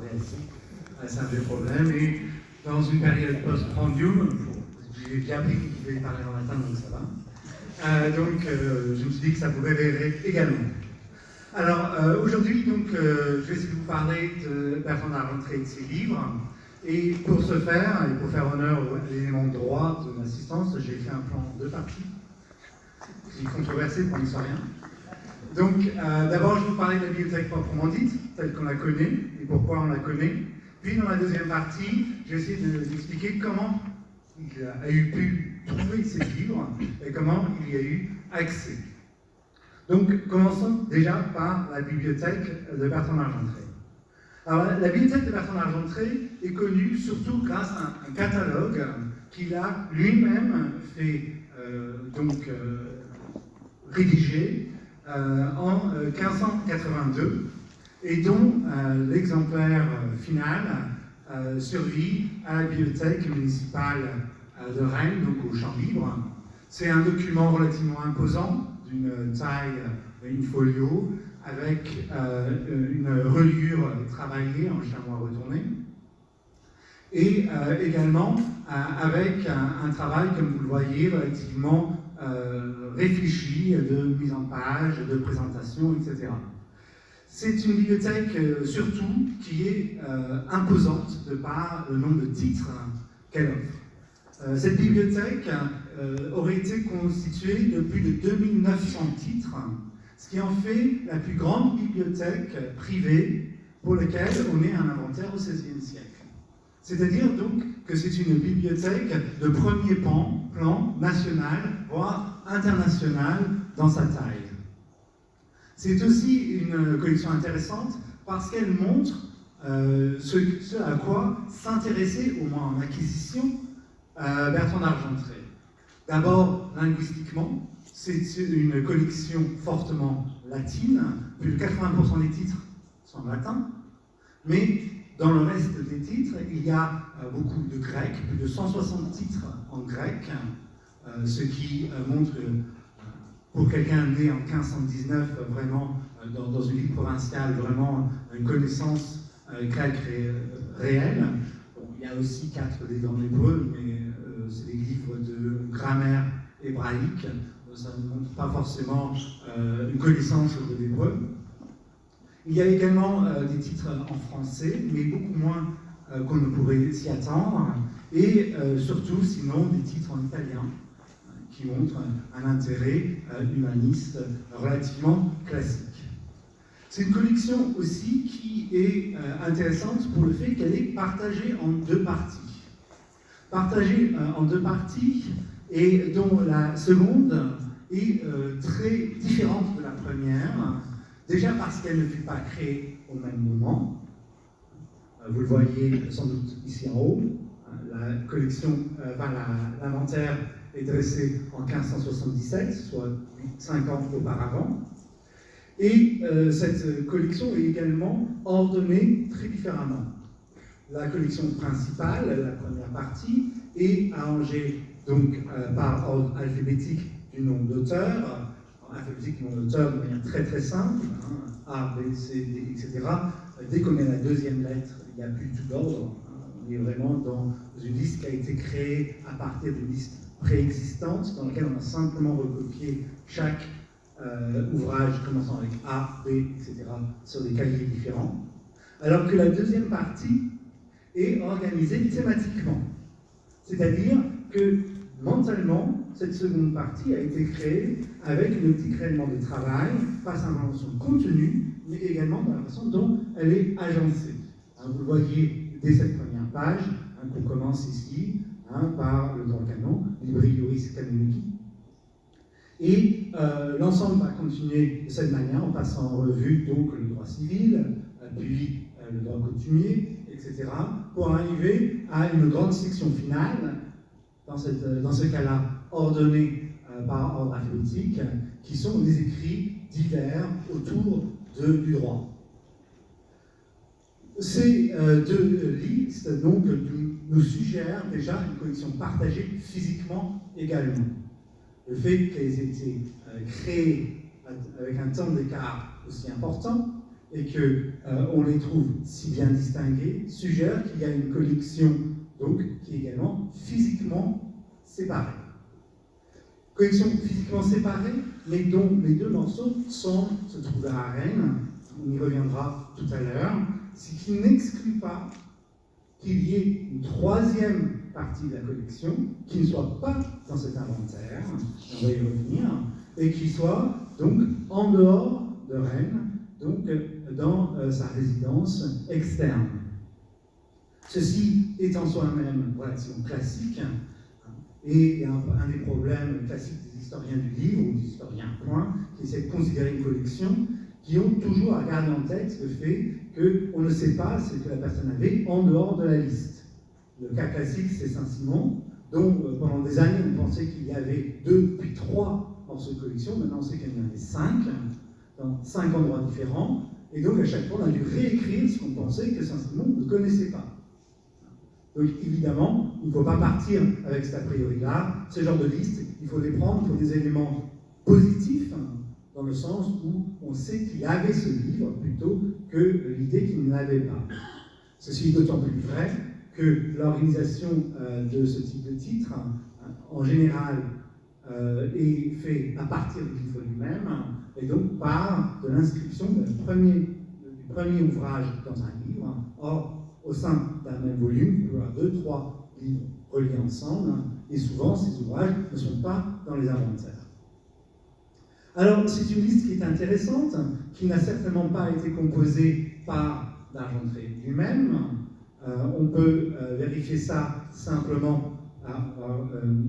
parler assez. C'est un vrai problème. Et dans une période post-prandium, j'ai déjà appris que vous pouvez parler en latin, donc ça va. Je me suis dit que ça pouvait m'aider également. Alors, aujourd'hui, je vais essayer de vous parler de Bertrand d'Argentré et de ses livres. Et pour ce faire, et pour faire honneur à l'élément de droit de l'assistance, j'ai fait un plan en deux parties, qui est controversé pour l'historien. Donc, d'abord, je vais vous parler de la bibliothèque proprement dite, telle qu'on la connaît, et pourquoi on la connaît. Puis, dans la deuxième partie, je vais essayer d'expliquer comment il a pu trouver ces livres et comment il y a eu accès. Donc, commençons déjà par la bibliothèque de Bertrand d'Argentré. Alors, la bibliothèque de Bertrand d'Argentré est connue surtout grâce à un catalogue qu'il a lui-même fait rédigé en 1582 et dont l'exemplaire final survit à la bibliothèque municipale de Rennes, donc au Champ Libre. C'est un document relativement imposant, d'une taille, une folio, avec une reliure travaillée en chamois retourné, et également avec un travail, comme vous le voyez, relativement réfléchi, de mise en page, de présentation, etc. C'est une bibliothèque surtout qui est imposante de par le nombre de titres qu'elle offre. Cette bibliothèque aurait été constituée de plus de 2900 titres, ce qui en fait la plus grande bibliothèque privée pour laquelle on ait un inventaire au XVIe siècle. C'est-à-dire donc que c'est une bibliothèque de premier plan national, voire international dans sa taille. C'est aussi une collection intéressante parce qu'elle montre ce à quoi s'intéressait, au moins en acquisition, Bertrand d'Argentré. D'abord, linguistiquement, c'est une collection fortement latine, plus de 80% des titres sont en latin, mais dans le reste des titres, il y a beaucoup de grec, plus de 160 titres en grec, ce qui montre, pour quelqu'un né en 1519, vraiment, dans une ville provinciale, vraiment une connaissance grecque réelle. Bon, il y a aussi 4 livres en hébreu, mais c'est des livres de grammaire hébraïque, ça ne montre pas forcément une connaissance de l'hébreu. Il y a également des titres en français, mais beaucoup moins qu'on ne pourrait s'y attendre, et surtout, sinon, des titres en italien, qui montrent un intérêt humaniste relativement classique. C'est une collection aussi qui est intéressante pour le fait qu'elle est partagée en deux parties. Partagée en deux parties, et dont la seconde est très différente de la première, déjà parce qu'elle ne fut pas créée au même moment. Vous le voyez sans doute ici en haut. La collection, l'inventaire est dressé en 1577, soit 5 ans auparavant. Et cette collection est également ordonnée très différemment. La collection principale, la première partie, est arrangée donc par ordre alphabétique du nom d'auteur, alphabétique du nom d'auteur de manière très très simple, A, B, C, D, etc. Dès qu'on est à la deuxième lettre, il n'y a plus tout d'ordre. On est vraiment dans une liste qui a été créée à partir d'une liste préexistante, dans laquelle on a simplement recopié chaque ouvrage commençant avec A, B, etc., sur des cahiers différents. Alors que la deuxième partie est organisée thématiquement. C'est-à-dire que mentalement, cette seconde partie a été créée avec une optique réellement de travail, pas simplement dans son contenu, mais également dans la façon dont elle est agencée. Vous le voyez dès cette première page, qu'on commence ici, par le droit canon, Libri Juris Canonici. Et l'ensemble va continuer de cette manière en passant en revue donc le droit civil, puis le droit coutumier, etc., pour arriver à une grande section finale, dans ce cas-là ordonnée par ordre alphabétique, qui sont des écrits divers autour du droit. Ces deux listes donc, nous suggèrent déjà une collection partagée physiquement également. Le fait qu'elles aient été créées avec un temps d'écart aussi important et que on les trouve si bien distingués, suggère qu'il y a une collection donc, qui est également physiquement séparée. Collection physiquement séparée, mais dont les deux morceaux semblent se trouver à Rennes, on y reviendra tout à l'heure, ce qui n'exclut pas qu'il y ait une troisième partie de la collection qui ne soit pas dans cet inventaire, on va y revenir, et qui soit donc en dehors de Rennes, donc dans sa résidence externe. Ceci est en soi-même relativement classique, et un des problèmes classiques des historiens du livre, ou des historiens point, qui essaient de considérer une collection, qui ont toujours à garder en tête le fait qu'on ne sait pas ce que la personne avait en dehors de la liste. Le cas classique, c'est Saint-Simon, dont pendant des années on pensait qu'il y avait 2 puis 3 morceaux de collection, maintenant on sait qu'il y en avait 5, dans 5 endroits différents, et donc à chaque fois on a dû réécrire ce qu'on pensait que Saint-Simon ne connaissait pas. Donc évidemment, il ne faut pas partir avec cet a priori-là. Ce genre de liste, il faut les prendre pour des éléments positifs, dans le sens où on sait qu'il avait ce livre plutôt que l'idée qu'il ne l'avait pas. Ceci est d'autant plus vrai que l'organisation de ce type de titre, en général, est faite à partir du livre lui-même, et donc part de l'inscription du premier ouvrage dans un livre. Or, au sein d'un même volume, il peut y avoir 2, 3 livres reliés ensemble, et souvent ces ouvrages ne sont pas dans les inventaires. Alors, c'est une liste qui est intéressante, qui n'a certainement pas été composée par d'Argentré lui-même. On peut vérifier ça simplement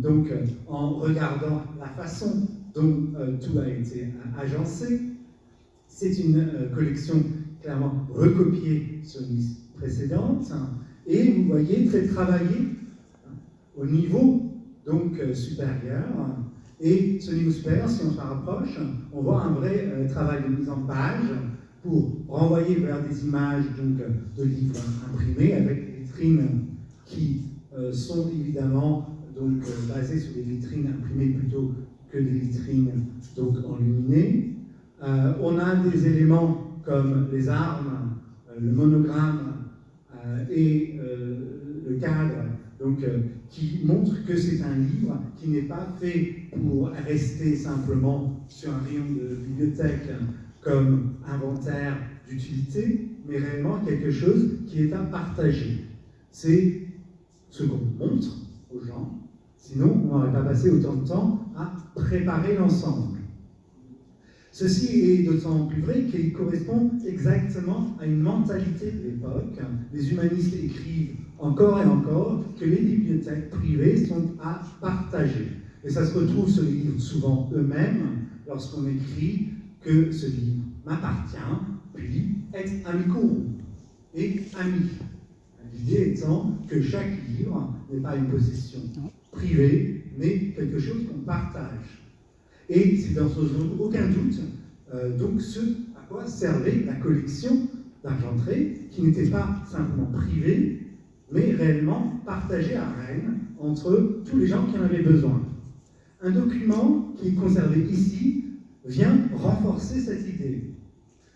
donc, en regardant la façon dont tout a été agencé. C'est une collection clairement recopiée sur une liste précédente, et vous voyez très travaillée au niveau donc supérieur. Et ce niveau supérieur, si on s'en rapproche, on voit un vrai travail de mise en page pour renvoyer vers des images donc, de livres imprimés avec des vitrines qui sont évidemment donc, basées sur des vitrines imprimées plutôt que des vitrines donc, enluminées. On a des éléments comme les armes, le monogramme et le cadre donc, qui montrent que c'est un livre qui n'est pas fait pour rester simplement sur un rayon de bibliothèque comme inventaire d'utilité, mais réellement quelque chose qui est à partager. C'est ce qu'on montre aux gens, sinon on n'aurait pas passé autant de temps à préparer l'ensemble. Ceci est d'autant plus vrai qu'il correspond exactement à une mentalité de l'époque. Les humanistes écrivent encore et encore que les bibliothèques privées sont à partager. Et ça se retrouve sur les livres souvent eux-mêmes, lorsqu'on écrit que ce livre m'appartient, puis est amicorum, et ami. L'idée étant que chaque livre n'est pas une possession privée, mais quelque chose qu'on partage. Et c'est dans aucun doute donc ce à quoi servait la collection d'Argentré, qui n'était pas simplement privée, mais réellement partagée à Rennes entre tous les gens qui en avaient besoin. Un document qui est conservé ici vient renforcer cette idée.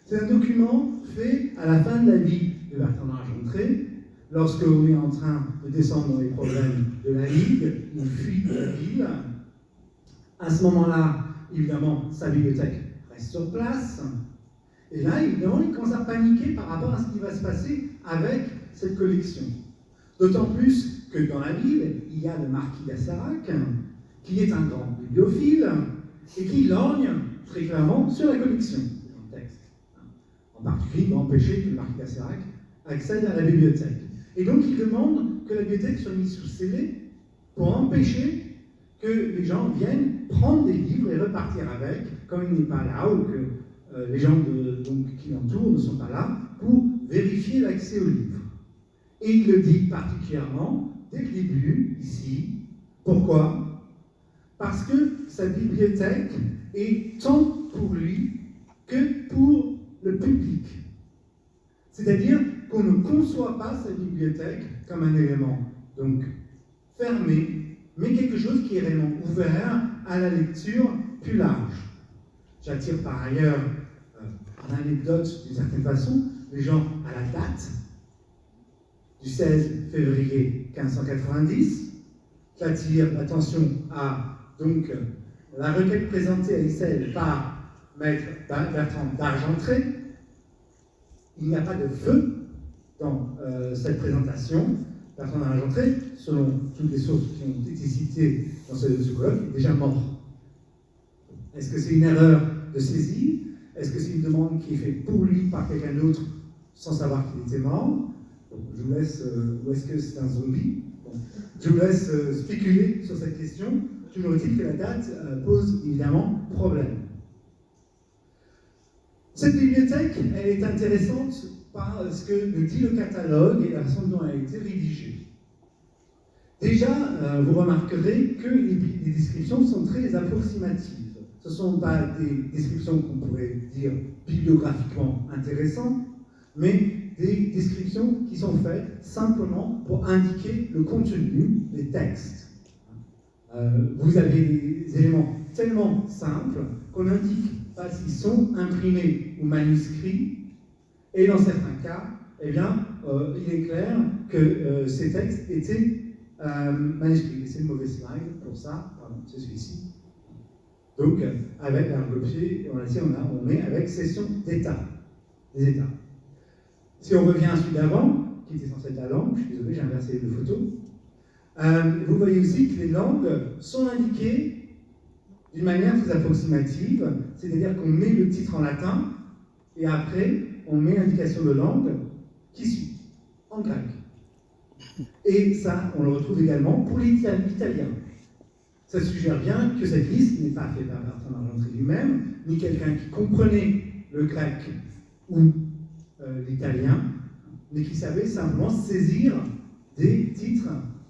C'est un document fait à la fin de la vie de Bertrand d'Argentré, lorsque l'on est en train de descendre dans les problèmes de la Ligue, il fuit de la ville. À ce moment-là, évidemment, sa bibliothèque reste sur place. Et là, évidemment, il commence à paniquer par rapport à ce qui va se passer avec cette collection. D'autant plus que dans la ville, il y a le marquis d'Assarac, qui est un grand bibliophile, et qui lorgne très clairement sur la collection, dans le texte. En particulier, il va empêcher que le marquis d'Assarac accède à la bibliothèque. Et donc, il demande que la bibliothèque soit mise sous scellé pour empêcher que les gens viennent prendre des livres et repartir avec, comme il n'est pas là, ou que les gens qui l'entourent ne sont pas là, pour vérifier l'accès aux livres. Et il le dit particulièrement dès le début, ici. Pourquoi? Parce que sa bibliothèque est tant pour lui que pour le public. C'est-à-dire qu'on ne conçoit pas sa bibliothèque comme un élément donc fermé, mais quelque chose qui est réellement ouvert à la lecture plus large. J'attire par ailleurs en anecdote d'une certaine façon les gens à la date du 16 février 1590, qui attire l'attention à donc la requête présentée à Issel par maître Bertrand d'Argentré. Il n'y a pas de feu dans cette présentation. Bertrand d'Argentré, selon toutes les sources qui ont été citées dans ce colloque, est déjà mort. Est-ce que c'est une erreur de saisie? Est-ce que c'est une demande qui est faite pour lui par quelqu'un d'autre sans savoir qu'il était mort? Je vous laisse, ou est-ce que c'est un zombie? Je vous laisse spéculer sur cette question. Toujours est-il que la date pose évidemment problème. Cette bibliothèque, elle est intéressante par ce que nous dit le catalogue et la façon dont elle a été rédigée. Déjà, vous remarquerez que les descriptions sont très approximatives. Ce ne sont pas des descriptions qu'on pourrait dire bibliographiquement intéressantes, mais des descriptions qui sont faites simplement pour indiquer le contenu des textes. Vous avez des éléments tellement simples qu'on n'indique pas s'ils sont imprimés ou manuscrits, et dans certains cas, eh bien, il est clair que ces textes étaient manuscrits. C'est une mauvaise slide pour ça, pardon, c'est celui-ci. Donc, avec l'argopier, on met avec session d'état, des états. Si on revient à celui d'avant, qui était censé être la langue, je suis désolé, j'ai inversé les deux photos, vous voyez aussi que les langues sont indiquées d'une manière très approximative, c'est-à-dire qu'on met le titre en latin, et après, on met l'indication de langue qui suit, en grec. Et ça, on le retrouve également pour l'italien. Ça suggère bien que cette liste n'est pas faite par Bertrand d'Argentré lui-même, ni quelqu'un qui comprenait le grec ou l'italien, mais qui savait simplement saisir des titres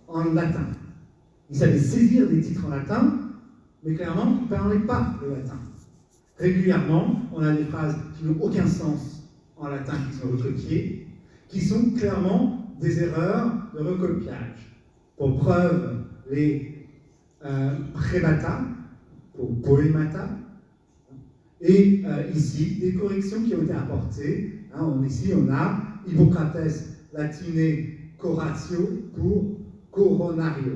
en latin. Il savait saisir des titres en latin, mais clairement, il ne parlait pas le latin. Régulièrement, on a des phrases qui n'ont aucun sens en latin qui sont recopiées, qui sont clairement des erreurs de recopiage. Pour preuve, les prébata, pour poemata, et ici, des corrections qui ont été apportées. Ici, on a Hippocrates latiné coratio pour coronario.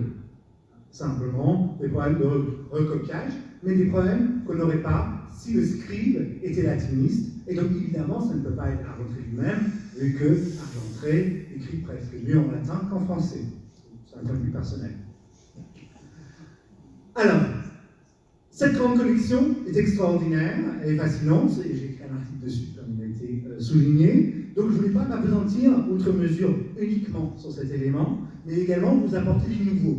Simplement, des problèmes de recopiage, mais des problèmes qu'on n'aurait pas si le scribe était latiniste. Et donc, évidemment, ça ne peut pas être Argentré lui-même, vu que Argentré écrit presque mieux en latin qu'en français. C'est un point de vue personnel. Alors, cette grande collection est extraordinaire, elle est fascinante, et j'ai écrit un article dessus, comme il a été souligné. Donc, je ne voulais pas m'apesantir outre mesure uniquement sur cet élément, mais également vous apporter du nouveau.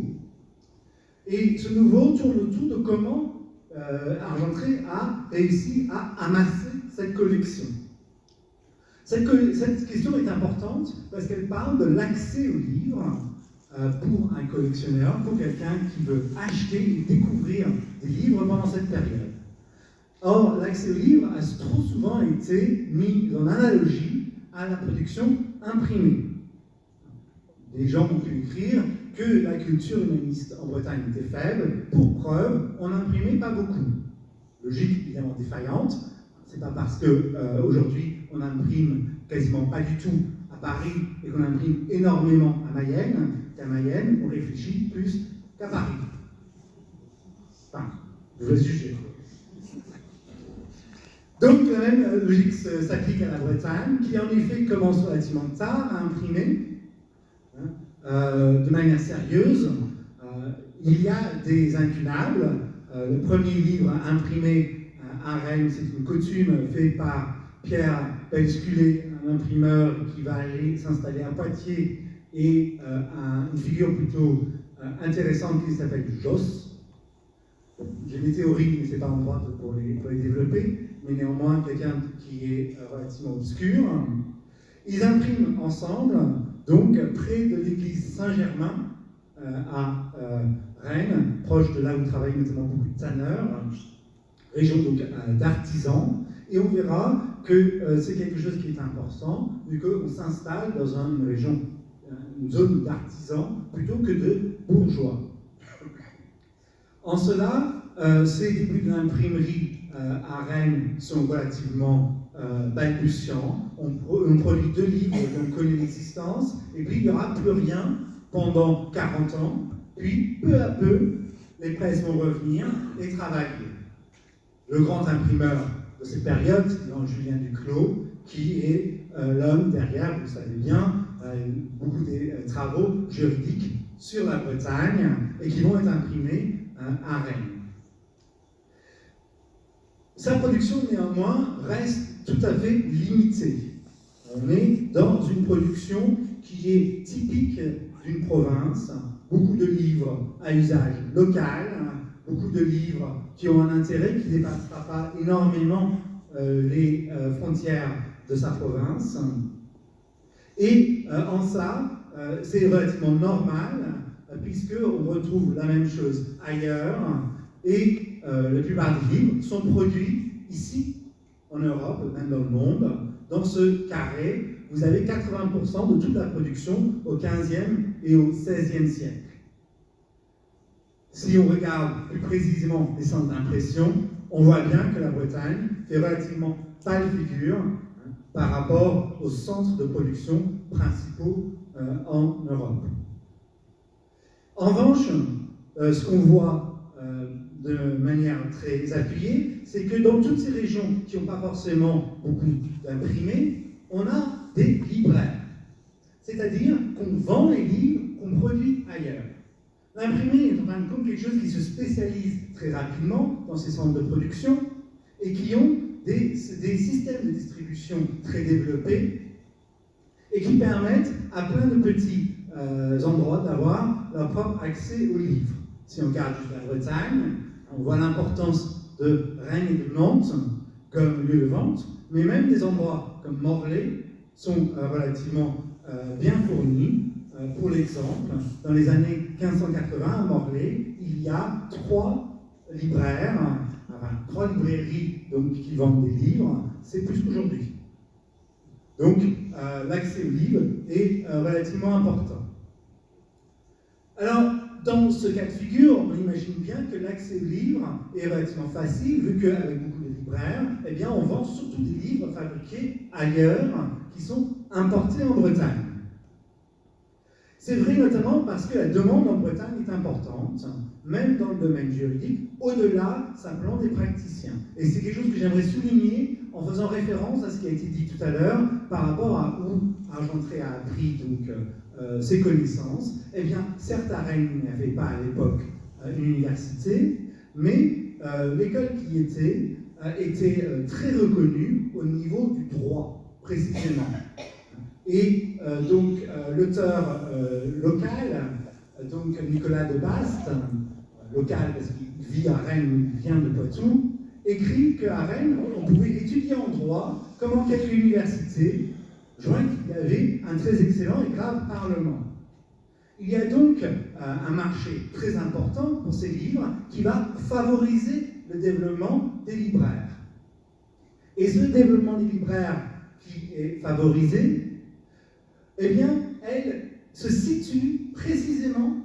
Et ce nouveau tourne autour de comment Argentré a réussi à amasser cette collection. Cette question est importante parce qu'elle parle de l'accès au livre pour un collectionneur, pour quelqu'un qui veut acheter et découvrir des livres pendant cette période. Or, l'accès au livre a trop souvent été mis en analogie à la production imprimée. Les gens ont pu écrire que la culture humaniste en Bretagne était faible. Pour preuve, on n'imprimait pas beaucoup. Logique évidemment défaillante. C'est pas parce qu'aujourd'hui on imprime quasiment pas du tout à Paris et qu'on imprime énormément à Mayenne qu'à Mayenne on réfléchit plus qu'à Paris. Enfin, je vais juger. Donc la même logique s'applique à la Bretagne, qui en effet commence relativement tard à imprimer. De manière sérieuse. Il y a des incunables. Le premier livre imprimé à Rennes, c'est une coutume faite par Pierre Belsculet, un imprimeur qui va aller s'installer à Poitiers, et une figure plutôt intéressante qui s'appelle Josse. J'ai des théories, mais ce n'est pas en droit pour les développer, mais néanmoins quelqu'un qui est relativement obscur. Ils impriment ensemble, donc près de l'église Saint-Germain, à Rennes, proche de là où travaillent notamment beaucoup de tanneurs, région d'artisans, et on verra que c'est quelque chose qui est important, vu qu'on s'installe dans une région, une zone d'artisans, plutôt que de bourgeois. En cela, ces débuts de l'imprimerie à Rennes sont relativement balbutiants. on produit 2 livres dont on connaît l'existence, et puis il n'y aura plus rien pendant 40 ans, puis peu à peu, les presses vont revenir et travailler. Le grand imprimeur de cette période, c'est Julien Duclos, qui est l'homme derrière, vous le savez bien, beaucoup des travaux juridiques sur la Bretagne et qui vont être imprimés à Rennes. Sa production, néanmoins, reste tout à fait limitée. On est dans une production qui est typique d'une province, beaucoup de livres à usage local, beaucoup de livres qui ont un intérêt qui ne dépassera pas énormément les frontières de sa province. Et en ça, c'est relativement normal, puisqu'on retrouve la même chose ailleurs, et la plupart des livres sont produits ici, en Europe, même dans le monde. Dans ce carré, vous avez 80% de toute la production au XVe et au XVIe siècle. Si on regarde plus précisément les centres d'impression, on voit bien que la Bretagne fait relativement pâle figure par rapport aux centres de production principaux en Europe. En revanche, ce qu'on voit de manière très appuyée, c'est que dans toutes ces régions qui n'ont pas forcément beaucoup d'imprimés, on a des libraires. C'est-à-dire qu'on vend les livres qu'on produit ailleurs. L'imprimé est en fin de compte quelque chose qui se spécialise très rapidement dans ces centres de production et qui ont des systèmes de distribution très développés et qui permettent à plein de petits endroits d'avoir leur propre accès aux livres. Si on regarde juste la Bretagne, on voit l'importance de Rennes et de Nantes comme lieu de vente, mais même des endroits comme Morlaix sont relativement bien fournis. Pour l'exemple, dans les années 1580 à Morlaix, il y a 3 libraires, enfin 3 librairies donc, qui vendent des livres, c'est plus qu'aujourd'hui. Donc l'accès aux livres est relativement important. Alors, dans ce cas de figure, on imagine bien que l'accès aux livres est relativement facile, vu qu'avec beaucoup de libraires, eh bien, on vend surtout des livres fabriqués ailleurs, qui sont importés en Bretagne. C'est vrai notamment parce que la demande en Bretagne est importante, même dans le domaine juridique, au-delà simplement des praticiens. Et c'est quelque chose que j'aimerais souligner en faisant référence à ce qui a été dit tout à l'heure par rapport à où Argentré a appris donc, ses connaissances. Eh bien, certes, à Rennes, il n'y avait pas à l'époque une université, mais l'école qui était très reconnue au niveau du droit, précisément. Et donc l'auteur local, donc Nicolas de Bast, local parce qu'il vit à Rennes, il vient de Poitou, écrit qu'à Rennes, on pouvait étudier en droit comme en quelque université, joint qu'il y avait un très excellent et grave parlement. Il y a donc un marché très important pour ces livres qui va favoriser le développement des libraires. Et ce développement des libraires qui est favorisé, eh bien, elle se situe précisément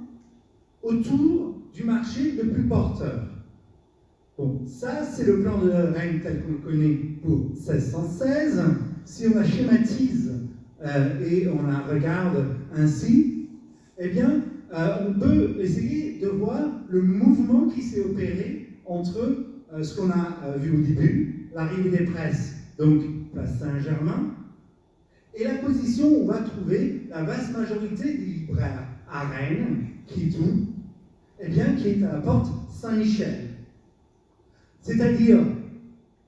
autour du marché le plus porteur. Bon, ça, c'est le plan de Rennes tel qu'on le connaît pour 1616. Si on la schématise et on la regarde ainsi, eh bien, on peut essayer de voir le mouvement qui s'est opéré entre ce qu'on a vu au début, l'arrivée des presses, donc place Saint-Germain, et la position où on va trouver la vaste majorité des libraires à Rennes, qui est où? Eh bien, qui est à la porte Saint-Michel. C'est-à-dire,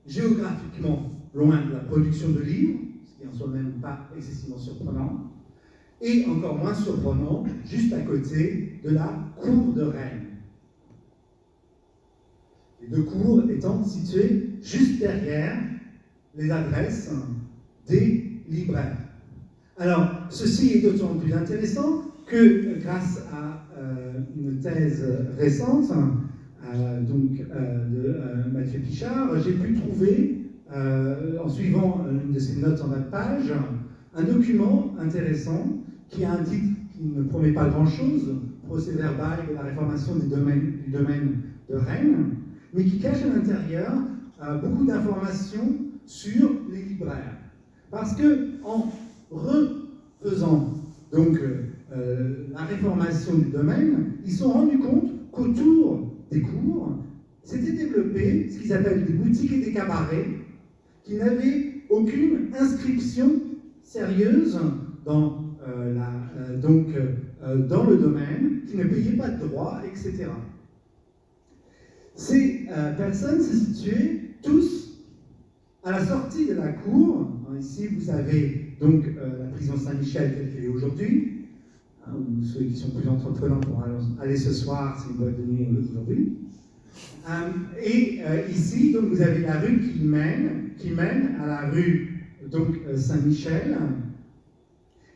géographiquement, loin de la production de livres, ce qui en soit même pas excessivement surprenant, et encore moins surprenant, juste à côté de la cour de Rennes. Les deux cours étant situées juste derrière les adresses des libraires. Alors, ceci est d'autant plus intéressant que, grâce à une thèse récente de Mathieu Pichard, j'ai pu trouver, en suivant une de ses notes en bas de page, un document intéressant qui a un titre qui ne promet pas grand-chose, procès-verbal de la réformation du domaine de Rennes, mais qui cache à l'intérieur beaucoup d'informations sur les libraires. Parce que en refaisant donc la réformation du domaine, ils se sont rendus compte qu'autour des cours s'étaient développés ce qu'ils appellent des boutiques et des cabarets qui n'avaient aucune inscription sérieuse dans, dans le domaine, qui ne payaient pas de droits, etc. Ces personnes se situaient tous à la sortie de la cour. Ici, vous avez donc la prison Saint-Michel telle qu'elle est aujourd'hui. Ou ceux qui sont plus entreprenants pour aller ce soir, c'est une boîte de nuit aujourd'hui. Ici, donc, vous avez la rue qui mène à la rue Saint-Michel,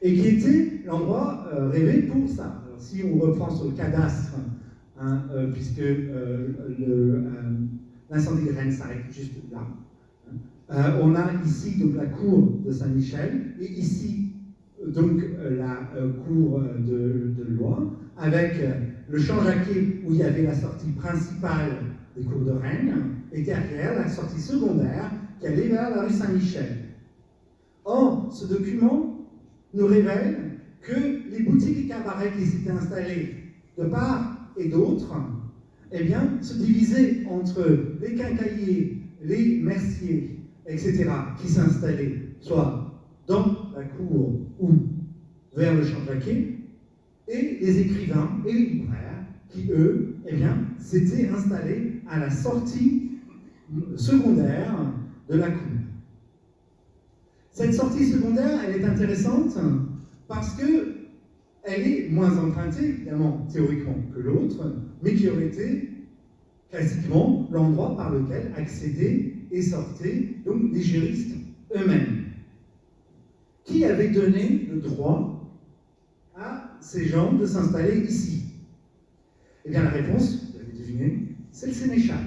et qui était l'endroit rêvé pour ça. Alors, si on reprend sur le cadastre, puisque l'incendie de Rennes s'arrête juste là, on a ici donc la cour de Saint-Michel, et ici donc la cour de Loire, avec le champ Jacquet où il y avait la sortie principale des cours de Rennes, et derrière la sortie secondaire qui allait vers la rue Saint-Michel. Or, ce document nous révèle que les boutiques et cabarets qui s'étaient installés de part et d'autre, eh bien, se divisaient entre les quincailliers, les merciers, etc., qui s'installaient soit dans la cour ou vers le champ Jacquet, et les écrivains et les libraires qui, eux, eh bien, s'étaient installés à la sortie secondaire de la cour. Cette sortie secondaire, elle est intéressante parce qu'elle est moins empruntée, évidemment, théoriquement, que l'autre, mais qui aurait été classiquement l'endroit par lequel accédaient et sortaient donc les juristes eux-mêmes. Qui avait donné le droit à ces gens de s'installer ici? Eh bien, la réponse, vous l'avez deviné, c'est le sénéchal.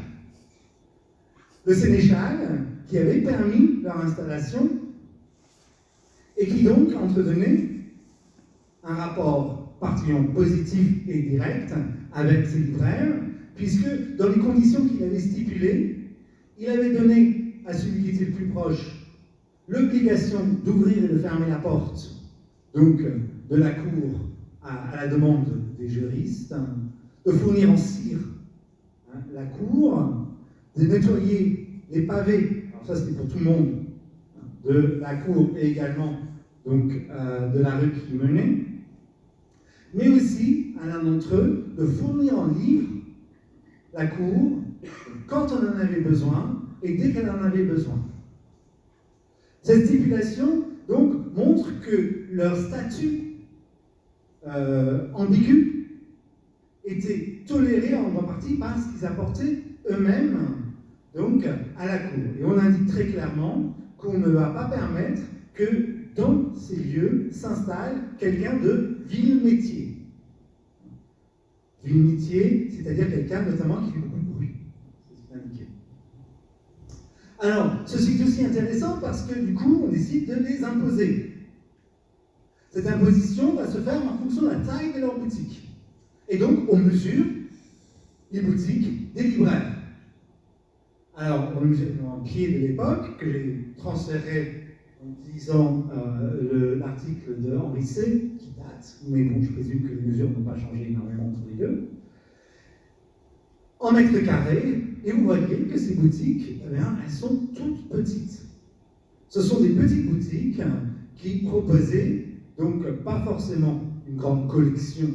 Le sénéchal qui avait permis leur installation et qui donc entretenait un rapport particulièrement positif et direct avec ses libraires, puisque dans les conditions qu'il avait stipulées, il avait donné à celui qui était le plus proche l'obligation d'ouvrir et de fermer la porte donc de la cour à la demande des juristes, de fournir en cire la cour, de nettoyer les pavés, alors ça c'était pour tout le monde, de la cour et également donc, de la rue qui menait, mais aussi à l'un d'entre eux de fournir en livres la cour quand on en avait besoin et dès qu'elle en avait besoin. Cette stipulation donc montre que leur statut ambigu était toléré en grande partie par ce qu'ils apportaient eux-mêmes donc à la cour. Et on indique très clairement qu'on ne va pas permettre que dans ces lieux s'installe quelqu'un de vil métier. Vil métier, c'est-à-dire quelqu'un notamment qui fait beaucoup de bruit. C'est indiqué. Alors, ceci est aussi intéressant parce que du coup, on décide de les imposer. Cette imposition va se faire en fonction de la taille de leur boutique. Et donc, on mesure les boutiques des libraires. Alors, on mesure en pied de l'époque, que j'ai transféré en utilisant l'article de Henri C, qui date, mais bon, je présume que les mesures n'ont pas changé énormément entre les deux, en mètres carrés, et vous voyez que ces boutiques, eh bien, elles sont toutes petites. Ce sont des petites boutiques qui proposaient donc pas forcément une grande collection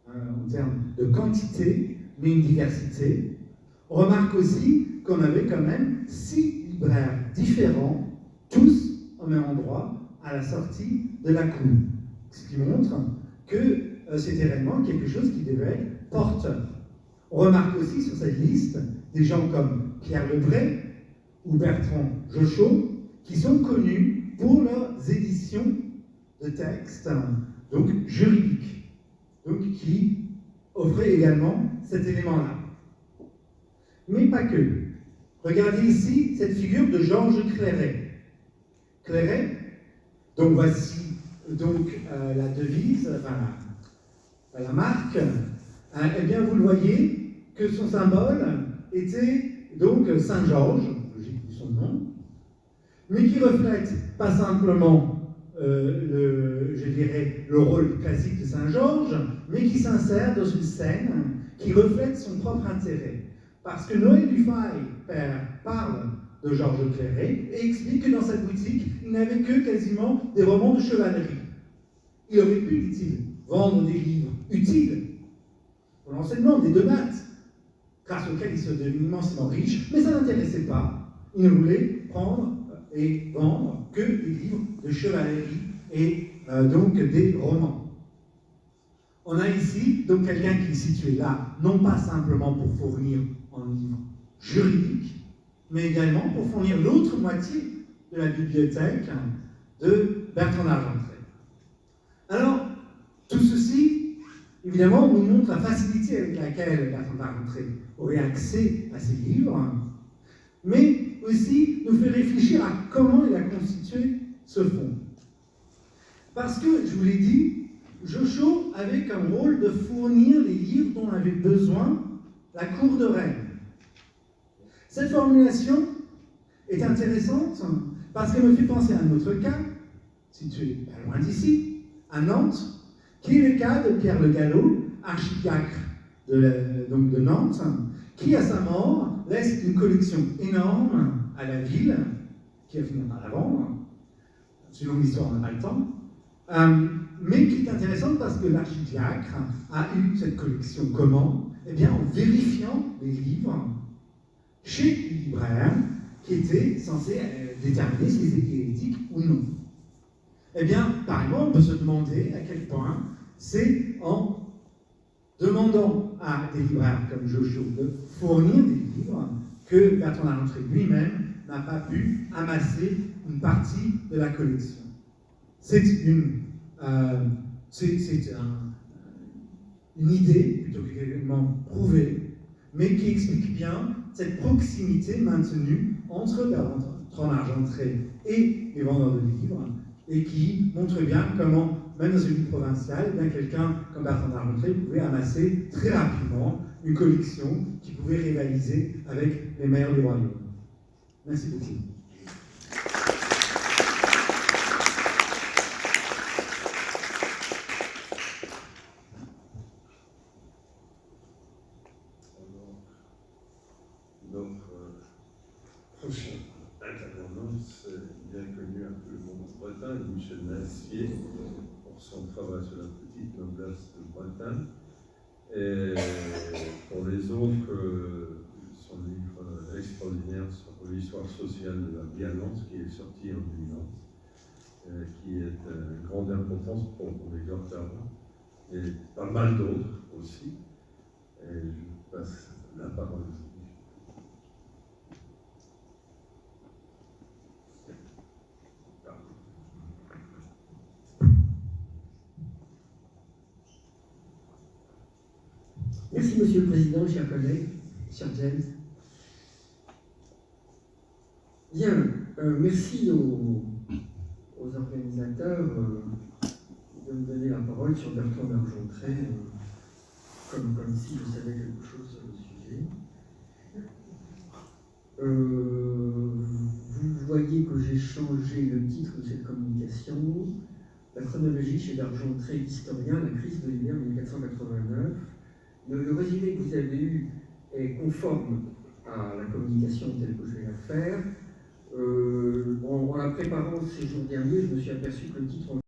en termes de quantité, mais une diversité. On remarque aussi qu'on avait quand même 6 libraires différents, tous au même endroit, à la sortie de la cour. Ce qui montre que c'était réellement quelque chose qui devait être porteur. On remarque aussi sur cette liste des gens comme Pierre Lebray ou Bertrand Jochot, qui sont connus pour leurs éditions de textes donc juridiques, donc qui offraient également cet élément-là. Mais pas que. Regardez ici cette figure de Georges Clairet. Clairet, donc voici donc, la devise, enfin, la marque, eh bien vous le voyez que son symbole était donc Saint-Georges, logique de son nom, mais qui reflète pas simplement je dirais, le rôle classique de Saint-Georges, mais qui s'insère dans une scène qui reflète son propre intérêt. Parce que Noël Dufay, père, parle de Georges Clairet et explique que dans sa boutique, il n'avait que quasiment des romans de chevalerie. Il aurait pu, dit-il, vendre des livres utiles pour l'enseignement, des 2 maths, grâce auxquels il se devenait immensément riche, mais ça ne l'intéressait pas. Il ne voulait prendre et vendre que des livres de chevalerie et donc des romans. On a ici donc quelqu'un qui est situé là, non pas simplement pour fournir un livre juridique, mais également pour fournir l'autre moitié de la bibliothèque de Bertrand d'Argentré. Alors, tout ceci, évidemment, nous montre la facilité avec laquelle Bertrand d'Argentré aurait accès à ces livres, mais aussi nous fait réfléchir à comment il a constitué ce fonds. Parce que, je vous l'ai dit, Jochaux avait comme rôle de fournir les livres dont avait besoin la cour de Rennes. Cette formulation est intéressante parce qu'elle me fait penser à un autre cas, situé pas loin d'ici, à Nantes, qui est le cas de Pierre Le Gallot, archidiacre de Nantes, qui, à sa mort, laisse une collection énorme à la ville, qui va finir par la vendre. C'est une longue histoire, on n'a pas le temps. Mais qui est intéressante parce que l'archidiacre a eu cette collection comment? Eh bien, en vérifiant les livres chez les libraires qui étaient censés déterminer s'ils étaient hérétiques ou non. Eh bien, par exemple, on peut se demander à quel point c'est en demandant à des libraires comme Jochaux de fournir des livres que Bertrand d'Argentré lui-même n'a pas pu amasser une partie de la collection. C'est une idée, plutôt que réellement prouvée, mais qui explique bien cette proximité maintenue entre Bertrand d'Argentré et les vendeurs de livres, et qui montre bien comment, même dans une ville provinciale, bien quelqu'un comme Bertrand d'Argentré pouvait amasser très rapidement une collection qui pouvait rivaliser avec les meilleurs du royaume. Merci beaucoup. Prochain intervenant, c'est bien connu un peu le monde de Bretagne, Michel Nassier, pour son travail sur la petite noblesse de Bretagne. Et pour les autres, son livre extraordinaire sur l'histoire sociale de la Bialance, qui est sorti en 2011, qui est de grande importance pour les Gortaras, et pas mal d'autres aussi. Et je passe la parole. Merci, Monsieur le Président, chers collègues, cher James. Bien, merci aux organisateurs de me donner la parole sur Bertrand d'Argentré, comme si je savais quelque chose sur le sujet. Vous voyez que j'ai changé le titre de cette communication. La chronologie chez d'Argentré, historien, la crise de l'hiver 1489. Le résumé que vous avez eu est conforme à la communication telle que je vais la faire. En la préparant ces jours derniers, je me suis aperçu que le titre